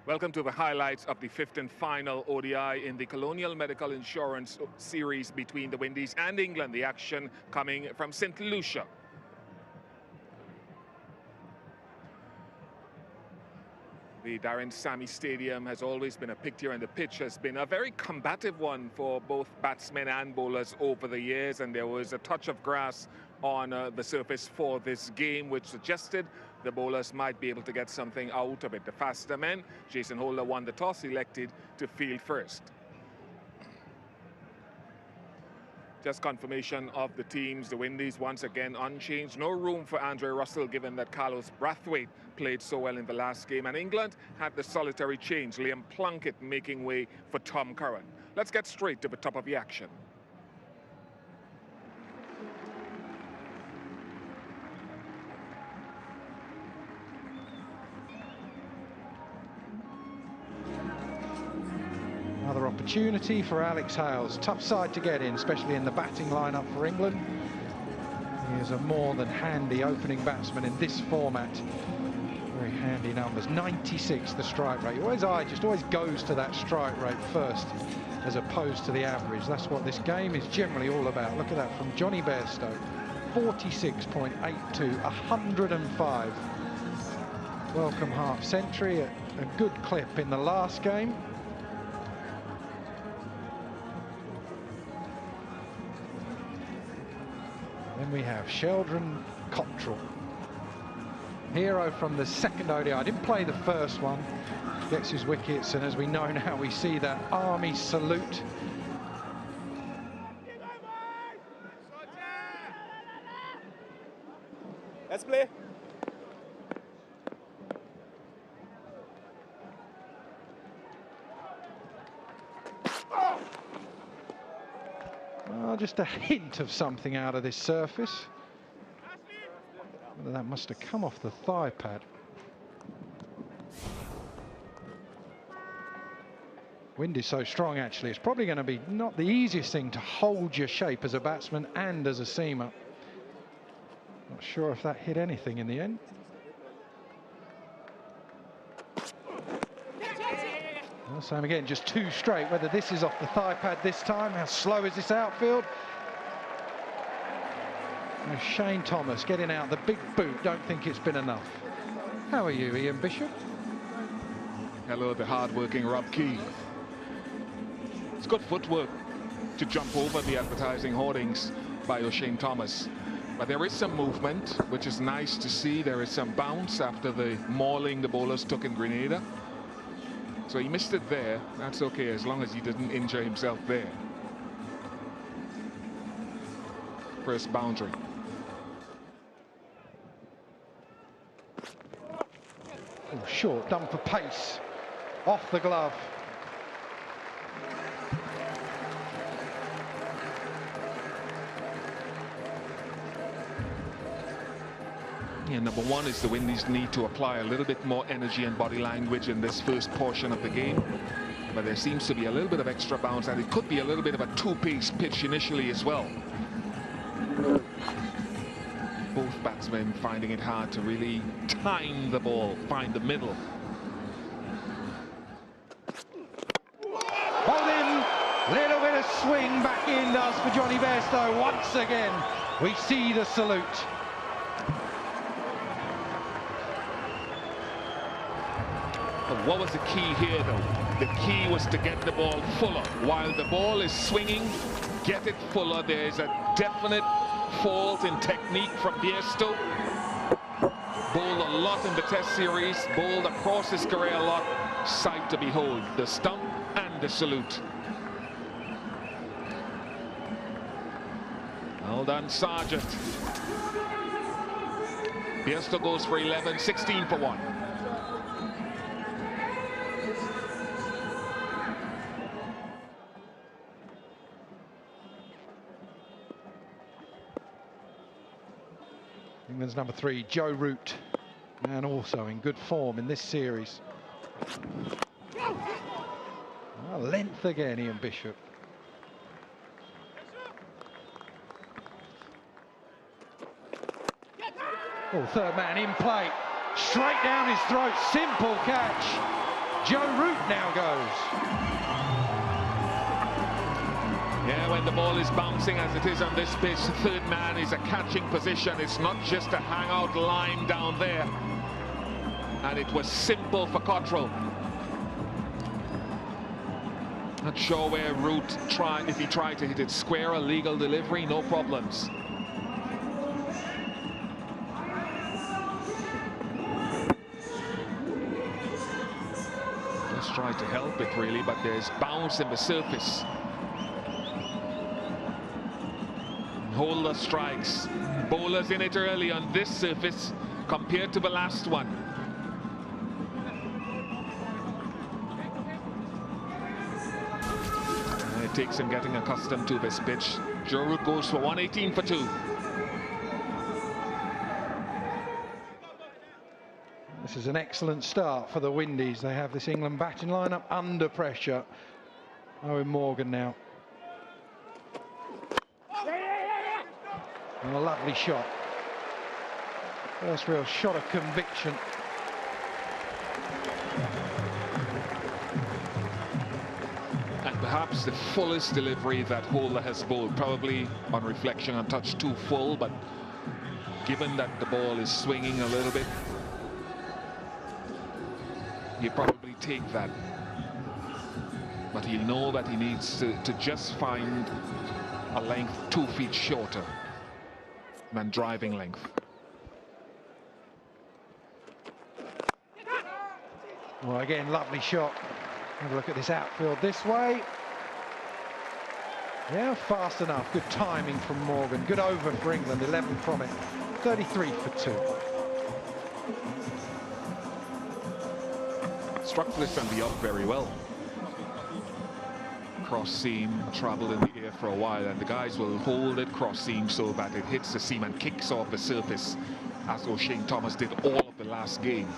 Welcome to the highlights of the fifth and final ODI in the Colonial Medical Insurance series between the Windies and England. The action coming from St. Lucia. The Darren Sammy Stadium has always been a picture, and the pitch has been a very combative one for both batsmen and bowlers over the years, and there was a touch of grass on the surface for this game, which suggested the bowlers might be able to get something out of it. The faster men, Jason Holder won the toss, elected to field first. Just confirmation of the teams. The Windies once again unchanged. No room for Andre Russell, given that Carlos Brathwaite played so well in the last game. And England had the solitary change. Liam Plunkett making way for Tom Curran. Let's get straight to the top of the action. Another opportunity for Alex Hales. Tough side to get in, especially in the batting lineup for England. He is a more than handy opening batsman in this format. Very handy numbers. 96 the strike rate. Just always goes to that strike rate first, as opposed to the average. That's what this game is generally all about. Look at that from Jonny Bairstow. 46.82, 105. Welcome half century. A good clip in the last game. Then we have Sheldon Cottrell, hero from the second ODI. Didn't play the first one, gets his wickets, and as we know now, we see that army salute. Let's play. Just a hint of something out of this surface. That must have come off the thigh pad. Wind is so strong, actually. It's probably going to be not the easiest thing to hold your shape as a batsman and as a seamer. Not sure if that hit anything in the end. Well, same again, just two straight. Whether this is off the thigh pad this time, how slow is this outfield? And Shane Thomas getting out the big boot. Don't think it's been enough. How are you, Ian Bishop? Hello, the hard-working Rob Key. It's good footwork to jump over the advertising hoardings by O'Shane Thomas. But there is some movement, which is nice to see. There is some bounce after the mauling the bowlers took in Grenada. So he missed it there. That's okay, as long as he didn't injure himself there. First boundary. Oh, short, done for pace. Off the glove. Yeah, number one is the Windies need to apply a little bit more energy and body language in this first portion of the game. But there seems to be a little bit of extra bounce, and it could be a little bit of a two-piece pitch initially as well. Both batsmen finding it hard to really time the ball, find the middle. Hold in, little bit of swing back in does for Jonny Bairstow. Once again, we see the salute. But what was the key here, though? The key was to get the ball fuller. While the ball is swinging, get it fuller. There's a definite fault in technique from Bairstow. Bowled a lot in the Test series, bowled across his career a lot. Sight to behold, the stump and the salute. Well done, Sargent. Bairstow goes for 11, 16 for 1. England's number 3, Joe Root, and also in good form in this series. Length again, Ian Bishop. Oh, third man in play. Straight down his throat. Simple catch. Joe Root now goes. Yeah, when the ball is bouncing as it is on this pitch, the third man is a catching position. It's not just a hangout line down there. And it was simple for Cottrell. Not sure where Root tried, if he tried to hit it square, a legal delivery, no problems. Just tried to help it really, but there's bounce in the surface. Holder strikes. Bowlers in it early on this surface compared to the last one. It takes him getting accustomed to this pitch. Joe Root goes for 118 for 2. This is an excellent start for the Windies. They have this England batting lineup under pressure. Eoin Morgan now. And a lovely shot. First real shot of conviction. And perhaps the fullest delivery that Holder has bowled. Probably on reflection on touch too full, but given that the ball is swinging a little bit, he'll probably take that. But he'll know that he needs to just find a length 2 feet shorter than driving length. Well, again, lovely shot. Have a look at this outfield this way. Yeah, fast enough. Good timing from Morgan. Good over for England. 11 from it. 33 for 2. Struck this and the up very well. Cross seam, traveled in the air for a while, and the guys will hold it cross seam so that it hits the seam and kicks off the surface, as O'Shane Thomas did all of the last game.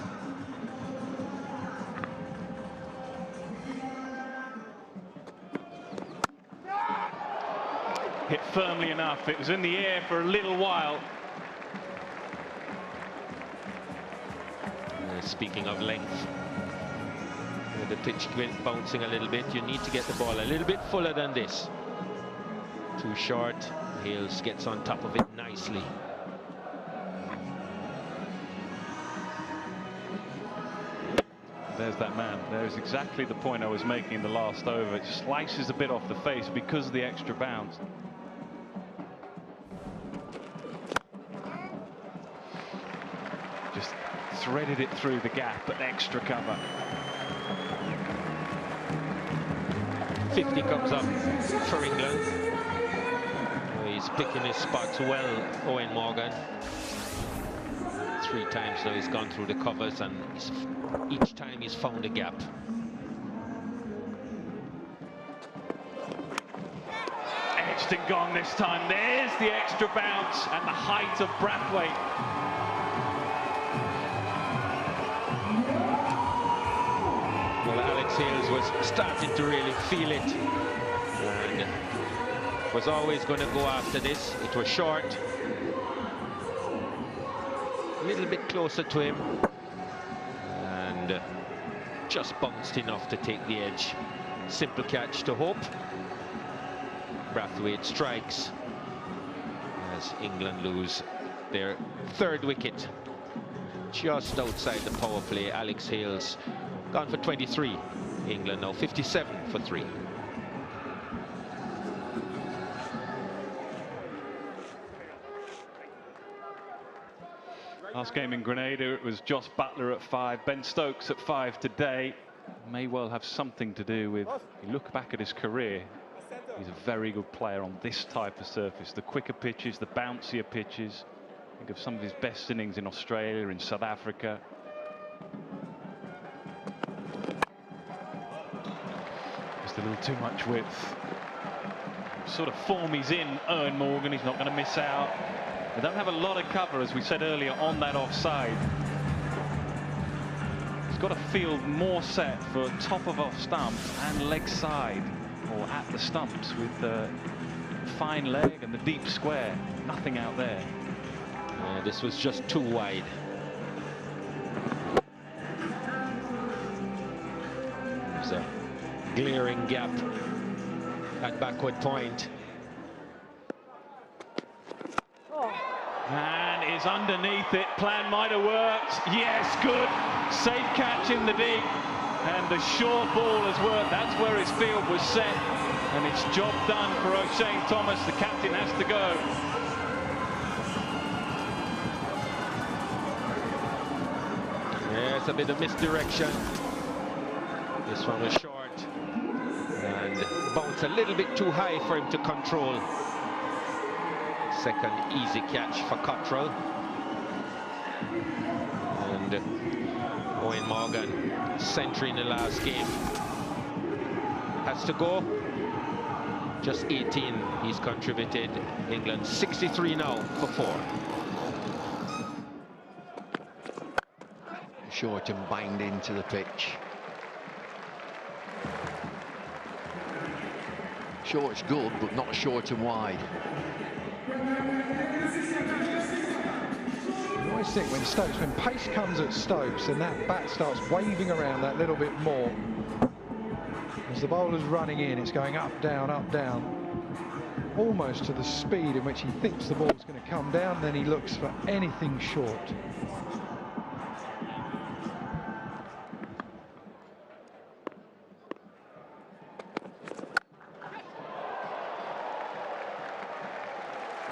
Hit firmly enough. It was in the air for a little while. Speaking of length, the pitch bouncing a little bit, you need to get the ball a little bit fuller than this. Too short. Hales gets on top of it nicely. There's that man. There's exactly the point I was making in the last over. It slices a bit off the face because of the extra bounce. Just threaded it through the gap, but extra cover. 50 comes up for England. He's picking his spots well, Eoin Morgan. 3 times now he's gone through the covers, and each time he's found a gap. Edged and gone this time. There's the extra bounce and the height of Brathwaite. Well, Alex Hales was starting to really feel it, and was always going to go after this. It was short, a little bit closer to him, and just bounced enough to take the edge. Simple catch to Hope. Brathwaite strikes as England lose their 3rd wicket. Just outside the power play, Alex Hales gone for 23. England now 57 for 3. Last game in Grenada, it was Jos Buttler at 5, Ben Stokes at 5 today. May well have something to do with, if you look back at his career, he's a very good player on this type of surface. The quicker pitches, the bouncier pitches. Think of some of his best innings in Australia, in South Africa. Just a little too much width. Sort of form he's in, Eoin Morgan, he's not going to miss out. They don't have a lot of cover, as we said earlier, on that offside. He's got to field more set for top of off stump and leg side, or at the stumps, with the fine leg and the deep square. Nothing out there. This was just too wide. glaring gap at backward point. Man is underneath it. Plan might have worked. Yes, good. Safe catch in the deep. And the short ball has worked. That's where his field was set. And it's job done for Oshane Thomas. The captain has to go. There's a bit of misdirection. This one was short. And bounce a little bit too high for him to control. Second easy catch for Cottrell. And Eoin Morgan, century in the last game. Has to go. Just 18 he's contributed. England 63 now for 4. Short and banged into the pitch. Short's good, but not short and wide. I always think when pace comes at Stokes and that bat starts waving around that little bit more, as the bowler's running in, it's going up, down, almost to the speed in which he thinks the ball's going to come down, then he looks for anything short.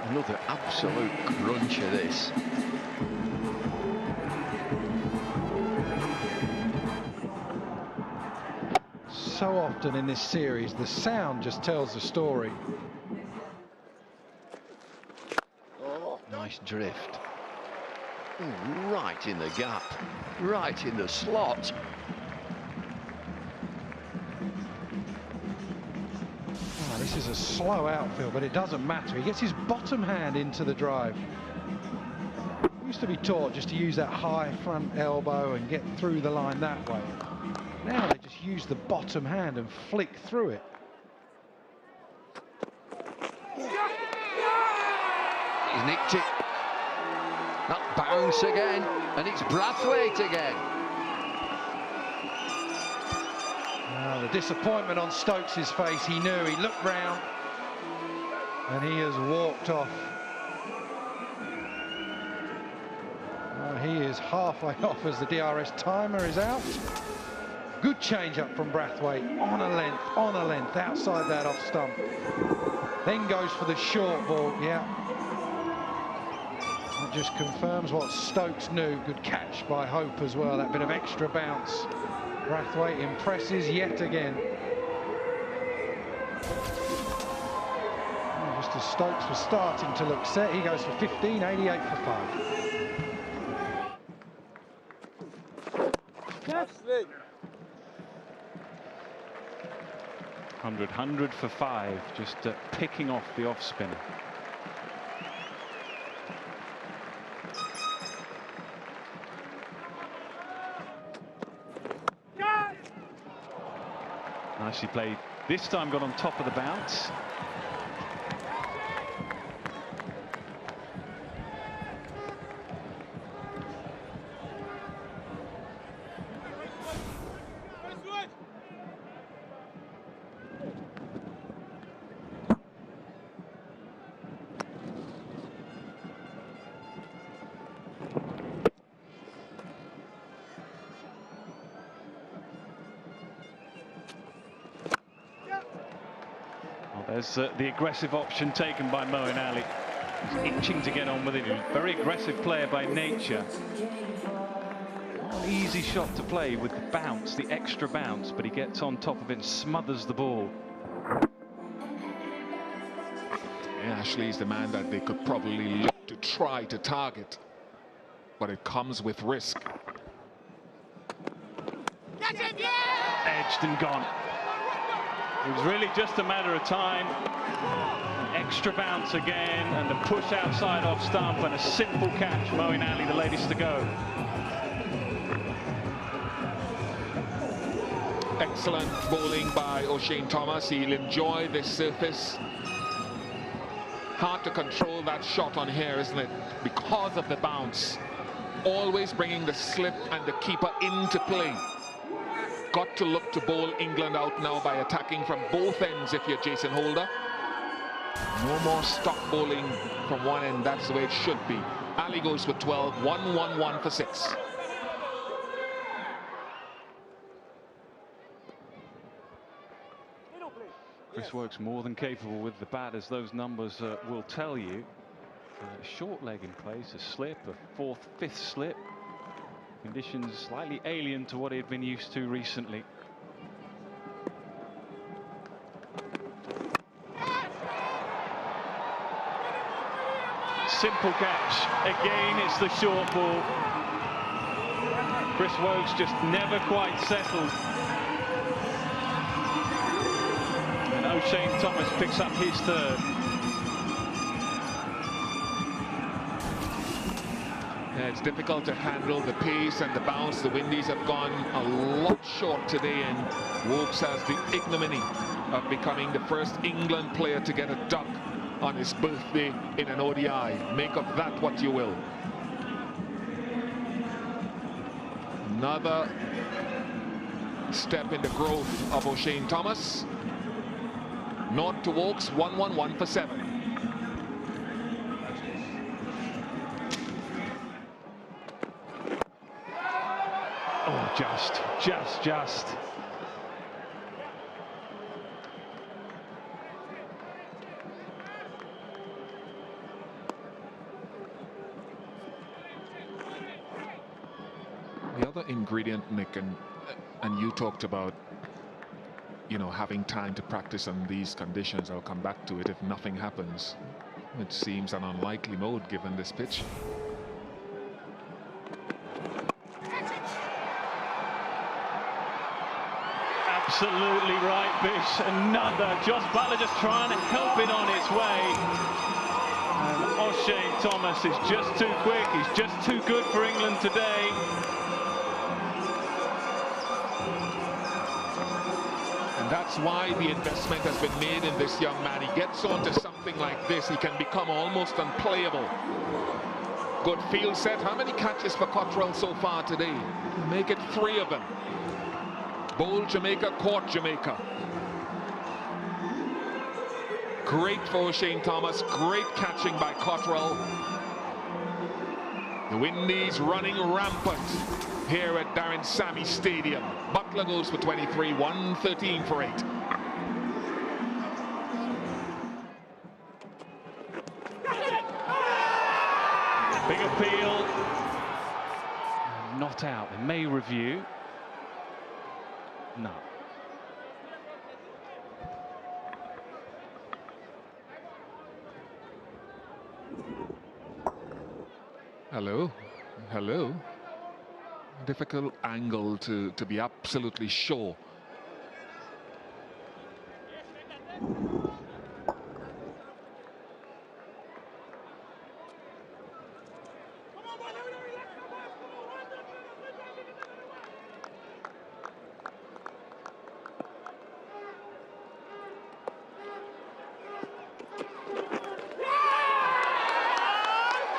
Another absolute cruncher, this. So often in this series, the sound just tells the story. Oh, nice drift. Ooh, right in the gap, right in the slot. This is a slow outfield, but it doesn't matter. He gets his bottom hand into the drive. He used to be taught just to use that high front elbow and get through the line that way. Now they just use the bottom hand and flick through it. He's nicked it. That bounce again, and it's Brathwaite again. The disappointment on Stokes' face, he knew, he looked round and he has walked off. He is halfway off as the DRS timer is out. Good change up from Brathwaite, on a length, outside that off stump. Then goes for the short ball, yeah. It just confirms what Stokes knew. Good catch by Hope as well, that bit of extra bounce. Brathwaite impresses yet again. Just as Stokes was starting to look set, he goes for 15, 88 for 5. Yes. 100 for 5, just picking off the off spinner. Nicely played. This time got on top of the bounce. There's the aggressive option taken by Moeen Ali. He's itching to get on with it. He's a very aggressive player by nature. Not an easy shot to play with the bounce, the extra bounce, but he gets on top of it and smothers the ball. Yeah, Ashley's the man that they could probably look to try to target, but it comes with risk. Edged and gone. It was really just a matter of time. Extra bounce again, and the push outside off stump, and a simple catch. Moeen Ali, the latest to go. Excellent bowling by Oshane Thomas. He'll enjoy this surface. Hard to control that shot on here, isn't it? Because of the bounce. Always bringing the slip and the keeper into play. got to look to bowl England out now by attacking from both ends if you're Jason Holder. No more stop bowling from one end. That's the way it should be. Ali goes for 12, 1-1-1 for 6. Chris Woakes more than capable with the bat, as those numbers will tell you. A short leg in place, a slip, a fourth, fifth slip. Conditions slightly alien to what he'd been used to recently. Simple catch. Again, it's the short ball. Chris Woakes just never quite settled. And O'Shane Thomas picks up his third. Yeah, it's difficult to handle the pace and the bounce. The Windies have gone a lot short today, and Woakes has the ignominy of becoming the first England player to get a duck on his birthday in an ODI. Make of that what you will. Another step in the growth of O'Shane Thomas. Naught to Woakes, 1-1-1 for 7. Oh, just. The other ingredient, Nick, and you talked about, you know, having time to practice on these conditions. I'll come back to it if nothing happens. It seems an unlikely mode given this pitch. Absolutely right, Bish. Another. Josh Buttler just trying to help it on its way. And O'Shane Thomas is just too quick. He's just too good for England today. And that's why the investment has been made in this young man. He gets onto something like this, he can become almost unplayable. Good field set. How many catches for Cottrell so far today? Make it 3 of them. Bowled Jamaica, caught Jamaica. Great for O'Shane Thomas, great catching by Cottrell. The Windies running rampant here at Darren Sammy Stadium. Buttler goes for 23, 113 for 8. Big appeal. Not out. They may review. No. Hello. Difficult angle to be absolutely sure.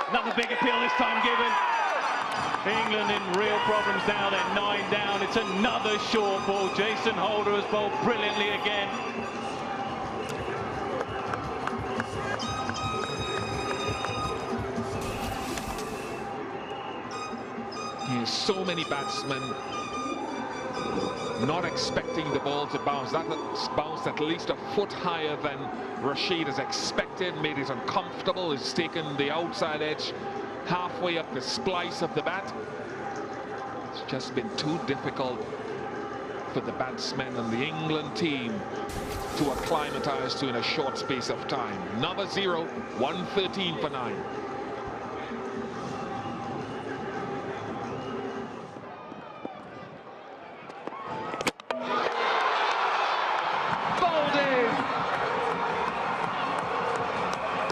Another big appeal this time given. England in real problems now. They're 9 down. It's another short ball. Jason Holder has bowled brilliantly again. There's so many batsmen not expecting the ball to bounce. That's bounced at least a foot higher than Rashid has expected, made it uncomfortable. Has taken the outside edge halfway up the splice of the bat. It's just been too difficult for the batsmen and the England team to acclimatise to in a short space of time. Number 0, 113 for 9.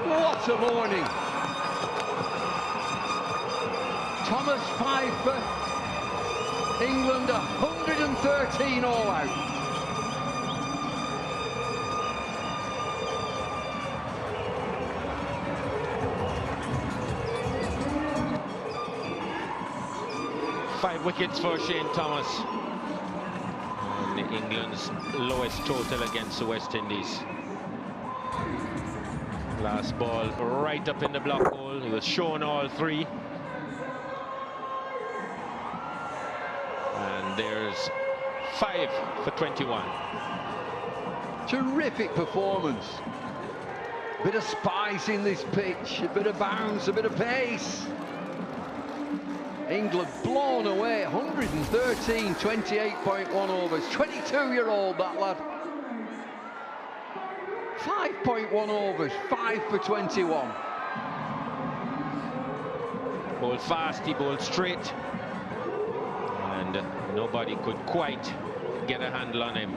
What a morning. Thomas 5 for England, 113 all out. Five wickets for Shane Thomas. England's lowest total against the West Indies. Last ball right up in the block hole. He was shown all three. And there's 5 for 21. Terrific performance. Bit of spice in this pitch, a bit of bounce, a bit of pace. England blown away, 113, 28.1 overs. 22-year-old, that lad. 5.1 overs, 5 for 21. Bowled fast, he bowled straight. And nobody could quite get a handle on him.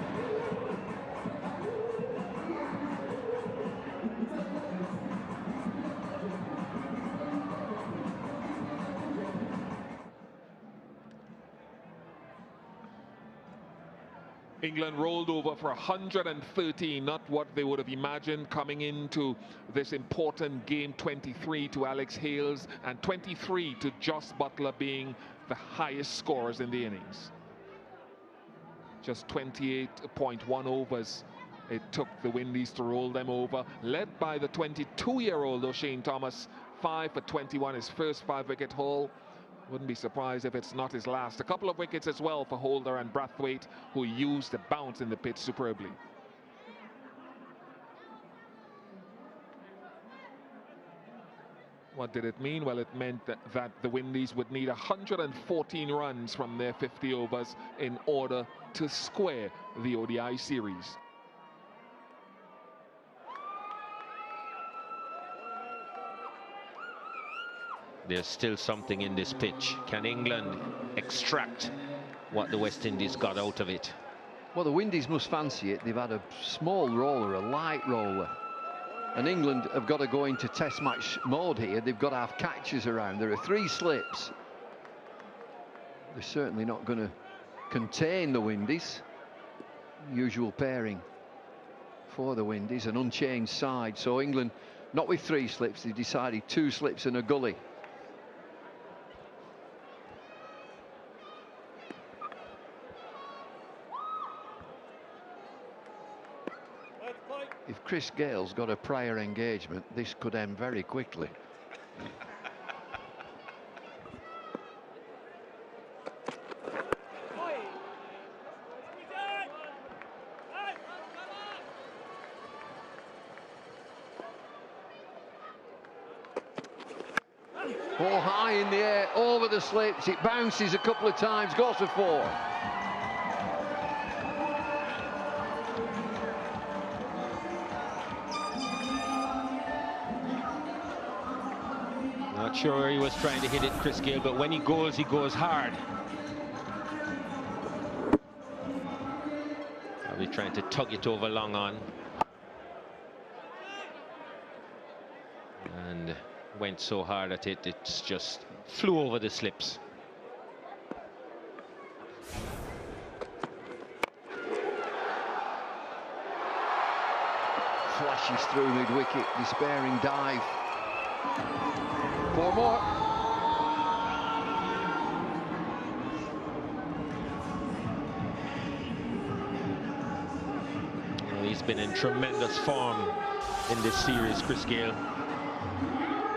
England rolled over for 113, not what they would have imagined coming into this important game. 23 to Alex Hales and 23 to Jos Buttler being the highest scorers in the innings. Just 28.1 overs it took the Windies to roll them over, led by the 22-year-old Oshane Thomas. 5 for 21, his first 5-wicket haul. Wouldn't be surprised if it's not his last. A couple of wickets as well for Holder and Brathwaite, who used the bounce in the pitch superbly. What did it mean? Well, it meant that the Windies would need 114 runs from their 50 overs in order to square the ODI series. There's still something in this pitch. Can England extract what the West Indies got out of it? Well, the Windies must fancy it. They've had a small roller, a light roller. And England have got to go into test match mode here. They've got to have catches around. There are 3 slips. They're certainly not going to contain the Windies. Usual pairing for the Windies, an unchanged side. So England, not with 3 slips, they decided 2 slips and a gully. If Chris Gale's got a prior engagement, this could end very quickly. Ball high in the air, over the slips, it bounces a couple of times, goes for 4. Not sure where he was trying to hit it, Chris Gale, but when he goes hard. Probably trying to tug it over long on. And went so hard at it, it's just flew over the slips. Flashes through mid-wicket, despairing dive. 4 more. Well, he's been in tremendous form in this series, Chris Gale.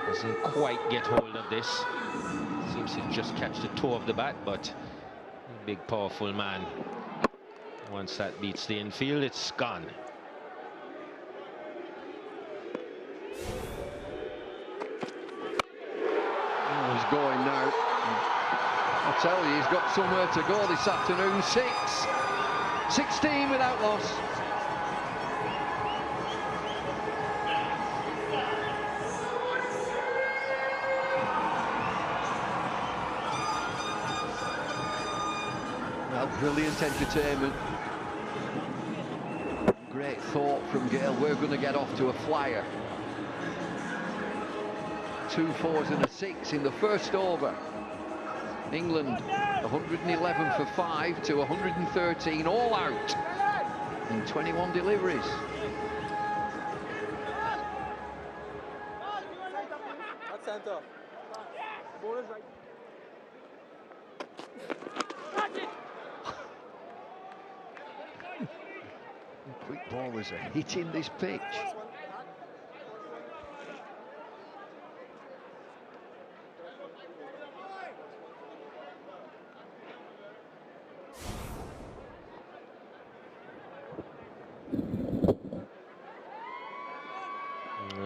Doesn't quite get hold of this. Seems to just catch the toe of the bat, but big, powerful man. Once that beats the infield, it's gone. Going now. I tell you, he's got somewhere to go this afternoon. 16 without loss. Well, brilliant entertainment. Great thought from Gale. We're going to get off to a flyer. 2 4s and a 6 in the first over. England 111 for 5 to 113 all out in 21 deliveries. Bowlers are hitting this pitch.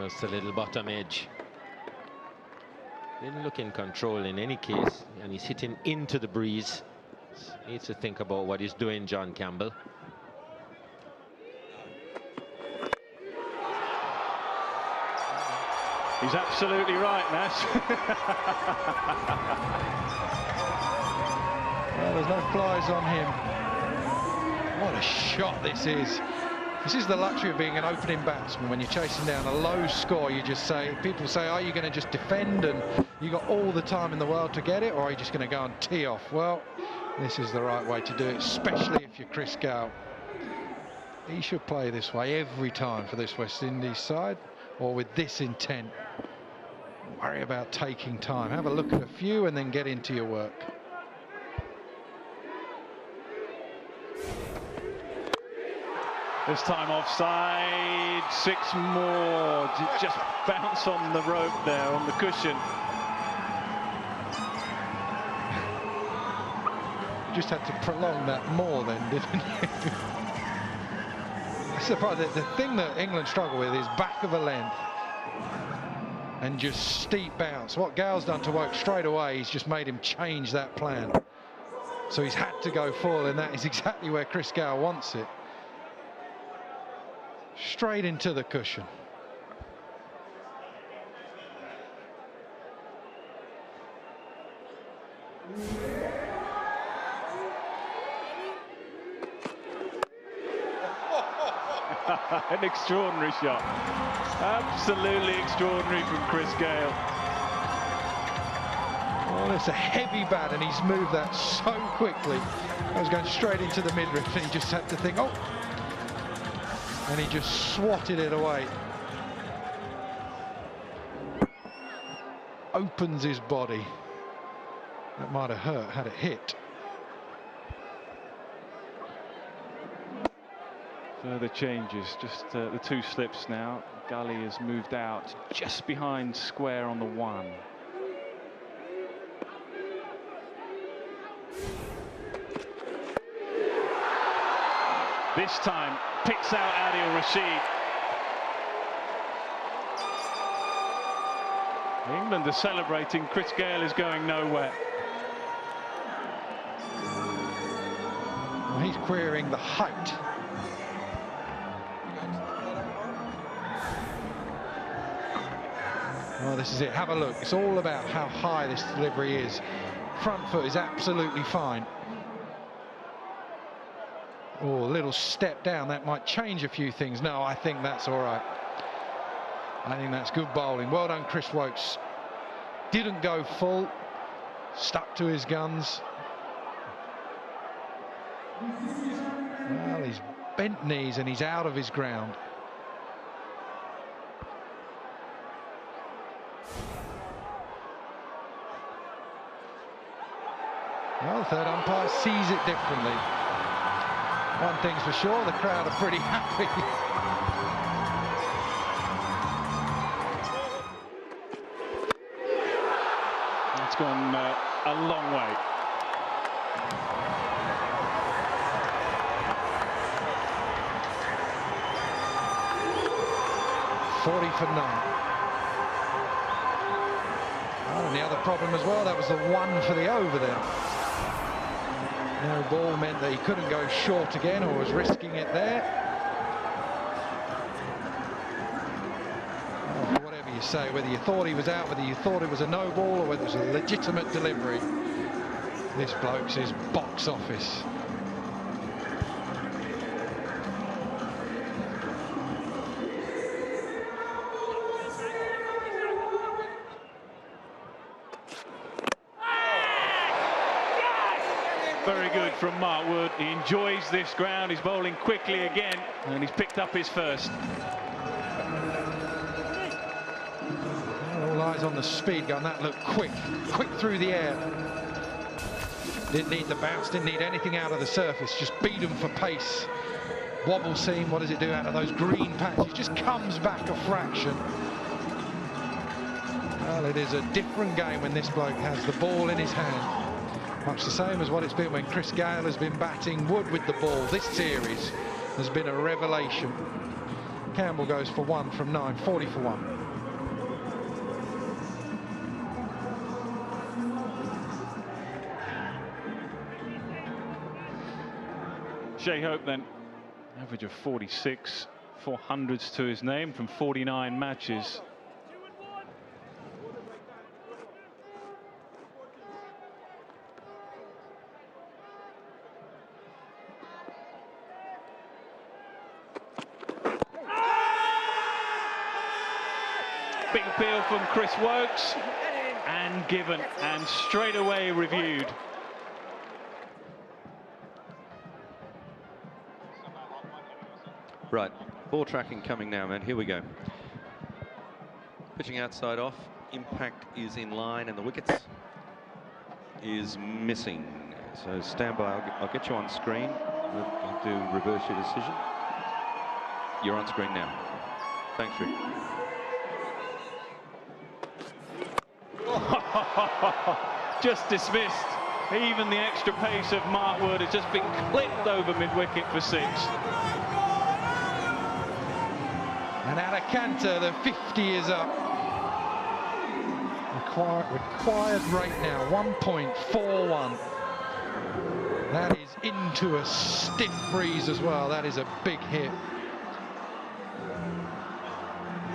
It's a little bottom edge. Didn't look in control in any case, and he's hitting into the breeze. Needs to think about what he's doing, John Campbell. He's absolutely right, Nash. Well, there's no flies on him. What a shot this is. This is the luxury of being an opening batsman. When you're chasing down a low score, you just say, people say, are you going to just defend and you got all the time in the world to get it, or are you just going to go and tee off? Well, this is the right way to do it, especially if you're Chris Gayle. He should play this way every time for this West Indies side, or with this intent. Don't worry about taking time. Have a look at a few and then get into your work. This time offside, 6 more. Just bounce on the rope there, on the cushion. You just had to prolong that more then, didn't you? I suppose the thing that England struggle with is back of a length and just steep bounce. What Gale's done to Woakes straight away, he's just made him change that plan. So he's had to go full, and that is exactly where Chris Gale wants it. Straight into the cushion. An extraordinary shot. Absolutely extraordinary from Chris Gayle. Oh, it's a heavy bat, and he's moved that so quickly. I was going straight into the midriff, and he just had to think, oh. And he just swatted it away. Opens his body. That might have hurt had it hit. Further changes, just the 2 slips now. Gully has moved out just behind square on the 1. This time picks out Adil Rashid. England are celebrating. Chris Gayle is going nowhere. Well, he's querying the height. Well, this is it. Have a look. It's all about how high this delivery is. Front foot is absolutely fine. Oh, a little step down, that might change a few things. No, I think that's all right. I think that's good bowling. Well done, Chris Woakes. Didn't go full, stuck to his guns. Well, he's bent knees and he's out of his ground. Well, the third umpire sees it differently. One thing's for sure, the crowd are pretty happy. It's gone a long way. .40 for none. Oh, and the other problem as well, that was the 1 for the over there. No ball meant that he couldn't go short again, or was risking it there. Oh, whatever you say, whether you thought he was out, whether you thought it was a no ball, or whether it was a legitimate delivery, this bloke's his box office. Very good from Mark Wood. He enjoys this ground. He's bowling quickly again, and he's picked up his first. All eyes on the speed gun. That looked quick through the air. Didn't need the bounce, didn't need anything out of the surface. Just beat him for pace. wobble seam, what does it do out of those green patches? Just comes back a fraction. Well, it is a different game when this bloke has the ball in his hand. Much the same as what it's been when Chris Gayle has been batting Wood with the ball. This series has been a revelation. Campbell goes for 1 from 9, 40 for 1. Shai Hope then, average of 46, 400s to his name from 49 matches. Big appeal from Chris Woakes, and given, and straight away reviewed. Right, ball tracking coming now, man. Here we go. Pitching outside off. Impact is in line, and the wickets is missing. So stand by. I'll get you on screen. We'll do reverse your decision. You're on screen now. Thanks, Rick. Just dismissed. Even the extra pace of Mark Wood has just been clipped over mid-wicket for 6. And Alcantara, the 50 is up. Required rate now, 1.41. That is into a stiff breeze as well. That is a big hit.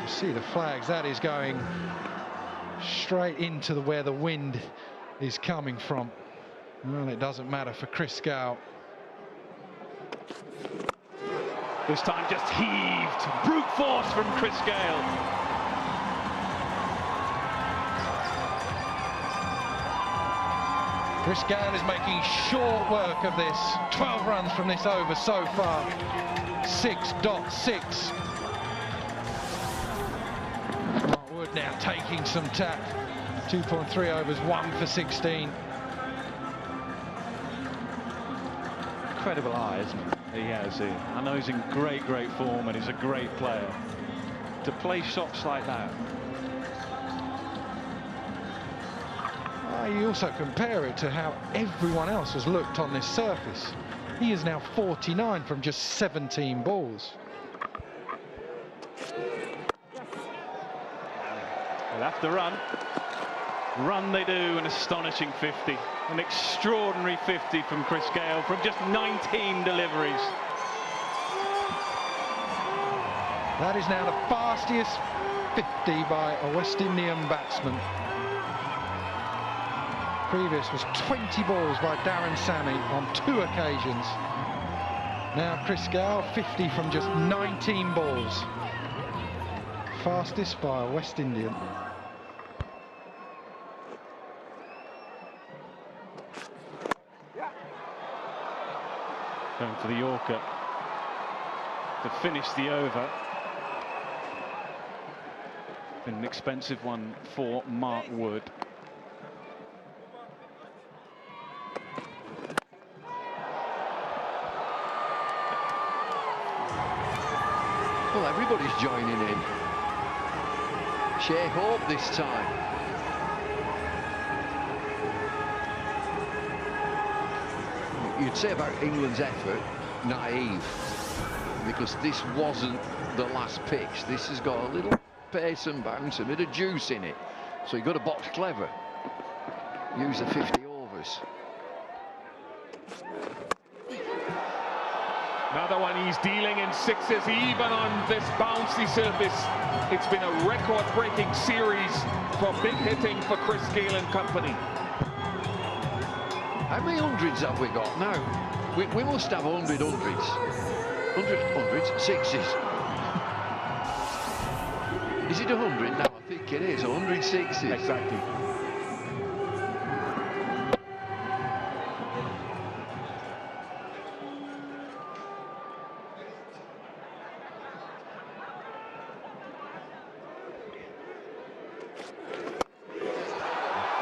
You see the flags, that is going straight into where the wind is coming from. Well, it doesn't matter for Chris Gayle. This time just heaved. Brute force from Chris Gayle. Chris Gayle is making short work of this. 12 runs from this over so far. 6.6. Mark Wood now taking some tap. 2.3 overs, 1 for 16. Incredible eye, isn't it? He has. I know he's in great form and he's a great player. To play shots like that. You also compare it to how everyone else has looked on this surface. He is now 49 from just 17 balls. They'll have to run. Run they do, an astonishing 50. An extraordinary 50 from Chris Gayle from just 19 deliveries. That is now the fastest 50 by a West Indian batsman. Previous was 20 balls by Darren Sammy on 2 occasions. Now Chris Gayle, 50 from just 19 balls. Fastest by a West Indian. Going for the Yorker to finish the over. Been an expensive one for Mark Wood. Well, everybody's joining in. Shai Hope this time. You'd say about England's effort, naive, because this wasn't the last pitch. This has got a little pace and bounce, a bit of juice in it. So you've got to box clever. Use the 50 overs. Another one, he's dealing in 6s even on this bouncy surface. It's been a record-breaking series for big hitting for Chris Gayle and company. How many hundreds have we got now? We must have 100 hundreds. 100 hundreds, 6s. Is it 100 now? I think it is, 100 6s. Exactly.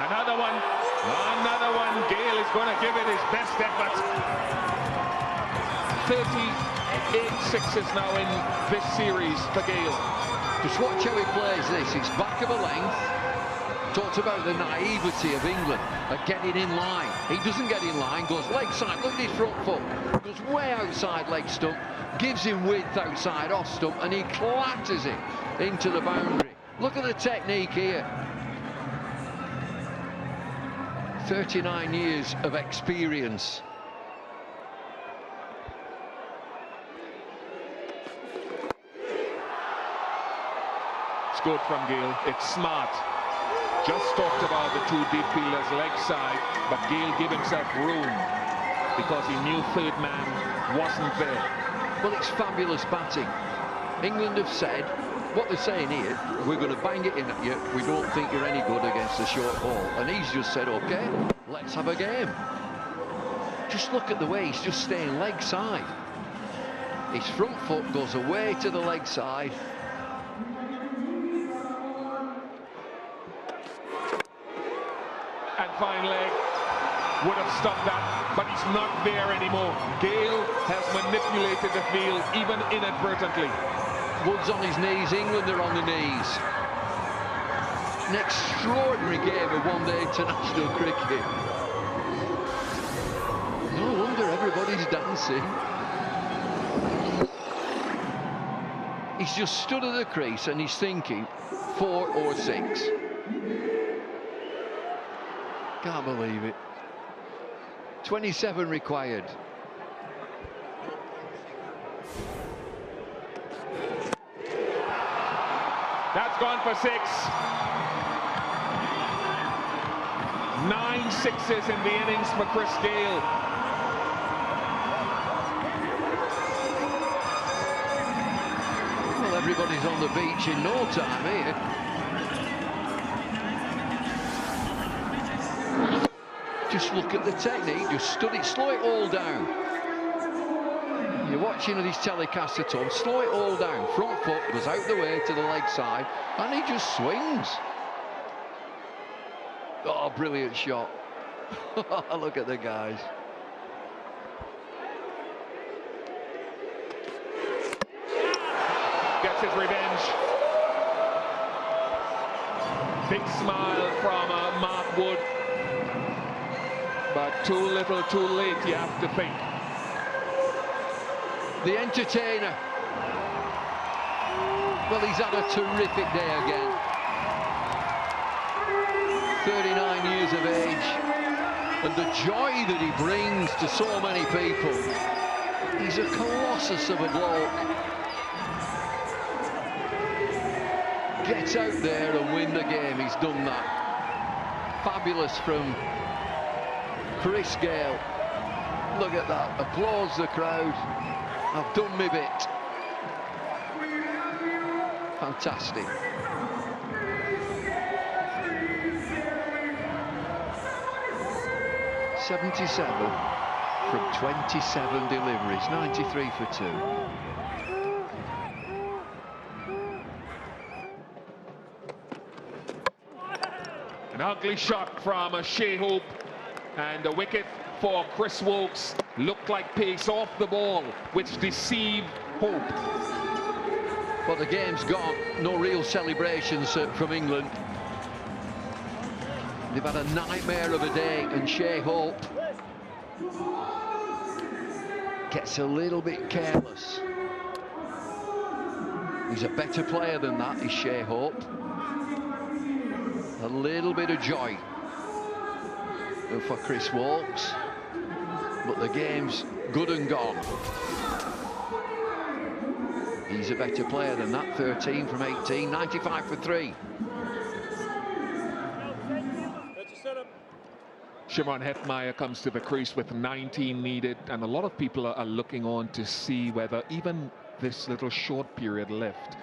Another one. Gayle is going to give it his best effort. 30 8 sixes now in this series for Gale. Just watch how he plays this. It's back of a length. Talked about the naivety of England at getting in line. He doesn't get in line, goes leg side. Look at his front foot. Goes way outside leg stump, gives him width outside off stump, and he clatters it into the boundary. Look at the technique here. 39 years of experience. It's good from Gale. It's smart. Just talked about the two deep fielders leg side, but Gale gave himself room because he knew third man wasn't there. Well, it's fabulous batting. England have said, what they're saying here, we're going to bang it in at you. We don't think you're any good against a short ball. And he's just said, OK, let's have a game. Just look at the way he's just staying leg side. His front foot goes away to the leg side. And fine leg would have stopped that, but he's not there anymore. Gale has manipulated the field, even inadvertently. Wood's on his knees, England are on the knees. An extraordinary game of one-day international cricket. No wonder everybody's dancing. He's just stood at the crease and he's thinking 4 or 6. Can't believe it. 27 required. That's gone for 6. 9 sixes in the innings for Chris Gale. Well, everybody's on the beach in no time here. Just look at the technique, just study, slow it all down. You're watching these telecasts at home, slow it all down. Front foot goes out the way to the leg side, and he just swings. Oh, brilliant shot. Look at the guys. Gets his revenge. Big smile from Mark Wood. But too little, too late, you have to think. The entertainer. Well, he's had a terrific day again. 39 years of age. And the joy that he brings to so many people. He's a colossus of a bloke. Get out there and win the game. He's done that. Fabulous from Chris Gale. Look at that. Applause the crowd. I've done my bit. Fantastic. .77 from 27 deliveries, 93 for 2. An ugly shot from Shea Hope, and a wicket for Chris Woakes. Looked like pace off the ball, which deceived Hope. But the game's gone. No real celebrations from England. They've had a nightmare of a day, and Shea Hope gets a little bit careless. He's a better player than that, is Shea Hope. A little bit of joy for Chris Woakes, but the game's good and gone. He's a better player than that. 13 from 18, 95 for 3. Shimron Hetmeyer comes to the crease with 19 needed, and a lot of people are looking on to see whether even this little short period left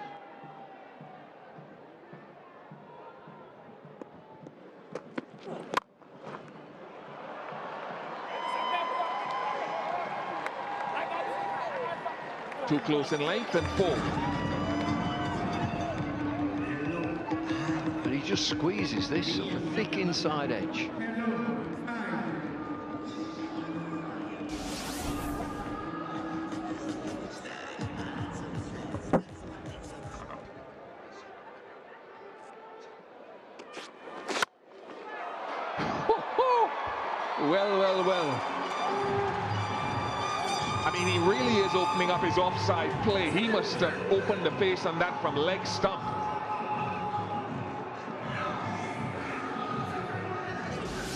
too close in length, and 4. But he just squeezes this up, a thick inside edge. Well, well, well. I mean, he really is opening up his offside play. He must have opened the pace on that from leg stump.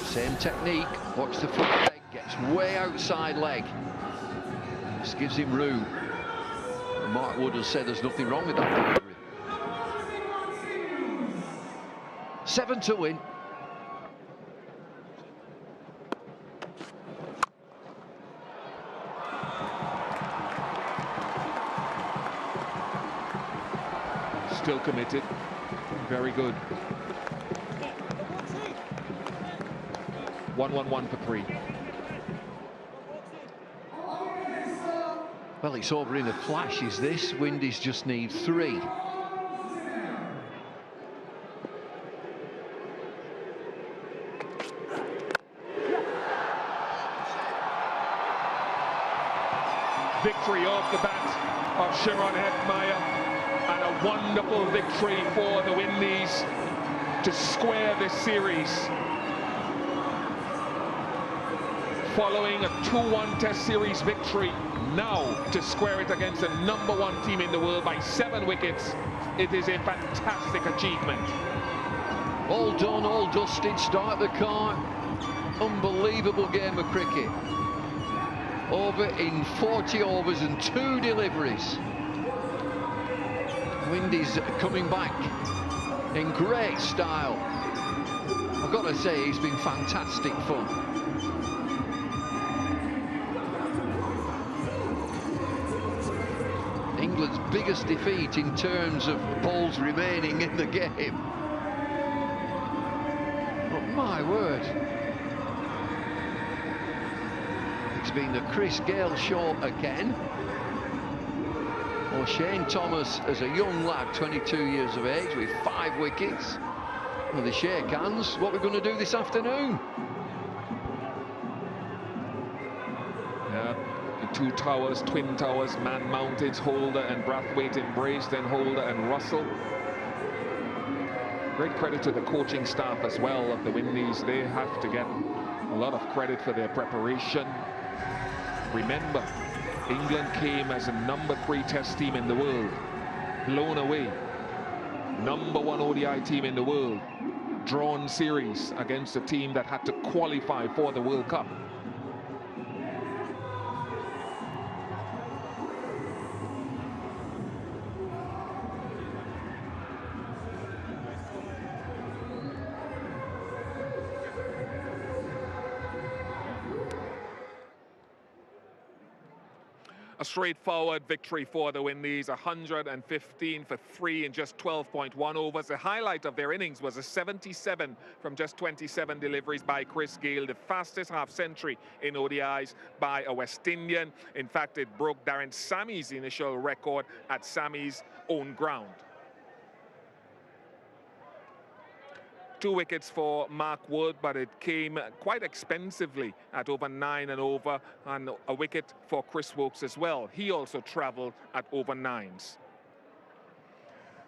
Same technique. Watch the front leg. Gets way outside leg. This gives him room. And Mark Wood has said there's nothing wrong with that delivery. 7 to win. Still committed. Very good. 1-1-1 for 3. Well, it's over in a flash, is this? Windies just need 3. Victory off the bat of Sharon Hetmeyer, and a wonderful victory for the Windies to square this series. Following a 2-1 Test Series victory, now to square it against the #1 team in the world by 7 wickets, it is a fantastic achievement. All done, all dusted, start the car. Unbelievable game of cricket. Over in 40 overs and 2 deliveries. Windies coming back in great style. I've got to say, it's been fantastic fun. England's biggest defeat in terms of balls remaining in the game. But my word. It's been the Chris Gayle show again. Shane Thomas, as a young lad, 22 years of age, with 5 wickets. Well, they shake hands. What we're going to do this afternoon? Yeah, the 2 towers, twin towers, Man Mountains, Holder and Brathwaite embraced, then Holder and Russell. Great credit to the coaching staff as well of the Windies. They have to get a lot of credit for their preparation. Remember, England came as a #3 Test team in the world, blown away. #1 ODI team in the world, drawn series against a team that had to qualify for the World Cup. A straightforward victory for the Windies, 115 for 3 in just 12.1 overs. The highlight of their innings was a 77 from just 27 deliveries by Chris Gayle, the fastest half-century in ODIs by a West Indian. In fact, it broke Darren Sammy's initial record at Sammy's own ground. 2 wickets for Mark Wood, but it came quite expensively at over 9 and over, and a wicket for Chris Woakes as well. He also travelled at over 9s.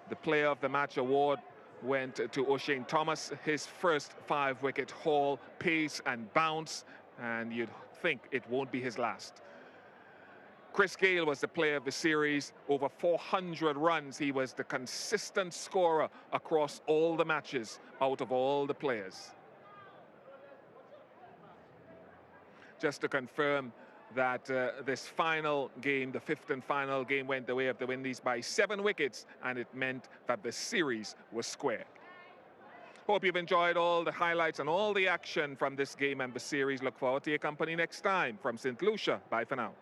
The Player of the Match award went to Oshane Thomas, his first 5-wicket haul, pace and bounce, and you'd think it won't be his last. Chris Gayle was the player of the series, over 400 runs. He was the consistent scorer across all the matches out of all the players. Just to confirm that this final game, the 5th and final game, went the way of the Windies by 7 wickets, and it meant that the series was square. Hope you've enjoyed all the highlights and all the action from this game and the series. Look forward to your company next time. From St. Lucia, bye for now.